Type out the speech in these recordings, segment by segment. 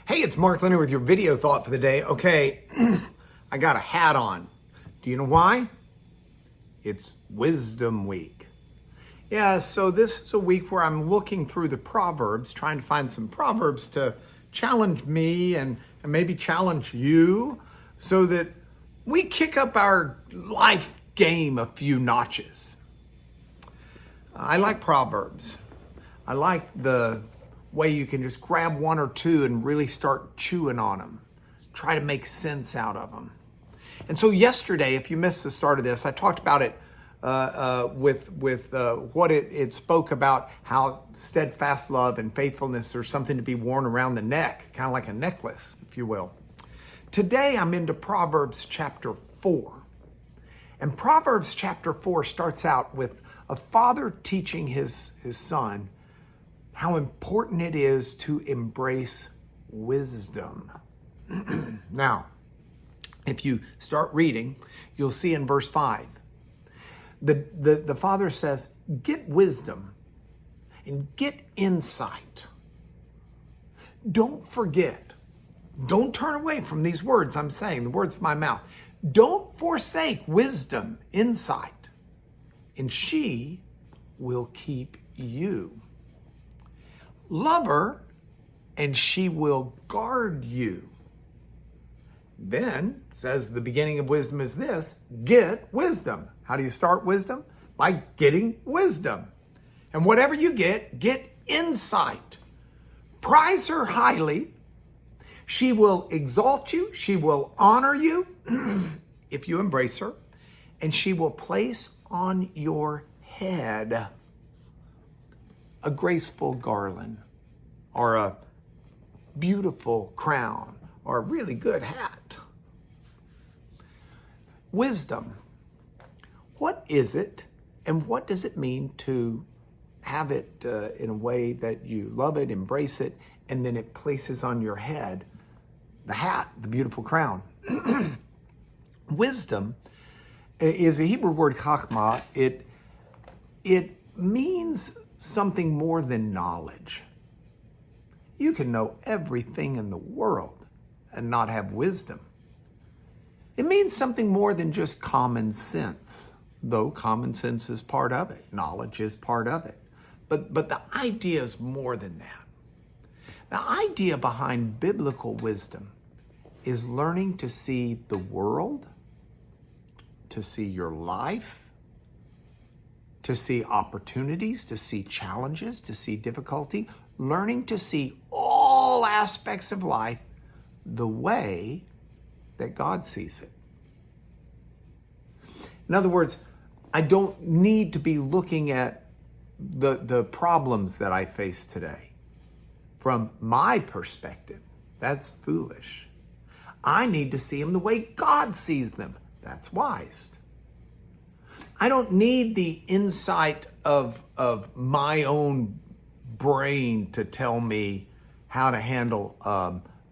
Hey, it's Mark Leonard with your video thought for the day. Okay, I got a hat on. Do you know why? It's Wisdom Week. Yeah, so this is a week where I'm looking through the Proverbs, trying to find some Proverbs to challenge me and maybe challenge you so that we kick up our life game a few notches. I like Proverbs. I like the way you can just grab one or two and really start chewing on them. Try to make sense out of them. And so yesterday, if you missed the start of this, I talked about it with what it spoke about, how steadfast love and faithfulness are something to be worn around the neck, kind of like a necklace, if you will. Today, I'm into Proverbs chapter 4. And Proverbs chapter 4 starts out with a father teaching his son how important it is to embrace wisdom. Now, if you start reading, you'll see in verse 5, the father says, get wisdom and get insight. Don't forget. Don't turn away from these words I'm saying, the words of my mouth. Don't forsake wisdom, insight, and she will keep you. Love her, and she will guard you. Then, says the beginning of wisdom is this, get wisdom. How do you start wisdom? By getting wisdom. And whatever you get insight. Prize her highly. She will exalt you. She will honor you if you embrace her. And she will place on your head a graceful garland or a beautiful crown or a really good hat. Wisdom. What is it and what does it mean to have it in a way that you love it, embrace it, and then it places on your head the hat, the beautiful crown? Wisdom is a Hebrew word, chachma. It means something more than knowledge. You can know everything in the world and not have wisdom. It means something more than just common sense, though common sense is part of it. Knowledge is part of it. But the idea is more than that. The idea behind biblical wisdom is learning to see the world, to see your life, to see opportunities, to see challenges, to see difficulty, learning to see all aspects of life the way that God sees it. In other words, I don't need to be looking at the problems that I face today from my perspective. That's foolish. I need to see them the way God sees them. That's wise. I don't need the insight of my own brain to tell me how to handle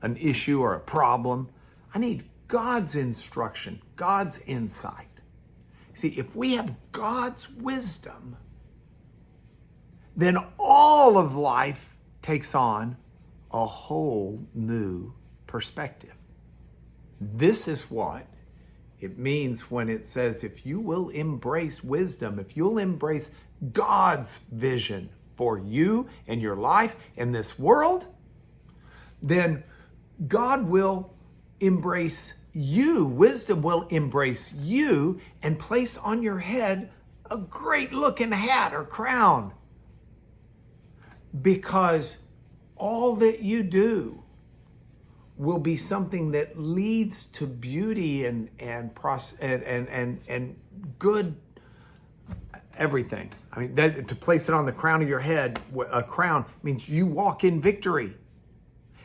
an issue or a problem. I need God's instruction, God's insight. See, if we have God's wisdom, then all of life takes on a whole new perspective. This is what it means when it says, if you will embrace wisdom, if you'll embrace God's vision for you and your life in this world, then God will embrace you. Wisdom will embrace you and place on your head a great looking hat or crown. Because all that you do will be something that leads to beauty and good everything. I mean, to place it on the crown of your head, a crown means you walk in victory.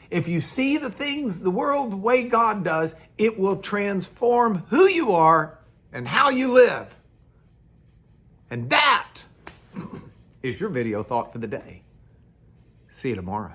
If you see the things, the world, the way God does, it will transform who you are and how you live. And that is your video thought for the day. See you tomorrow.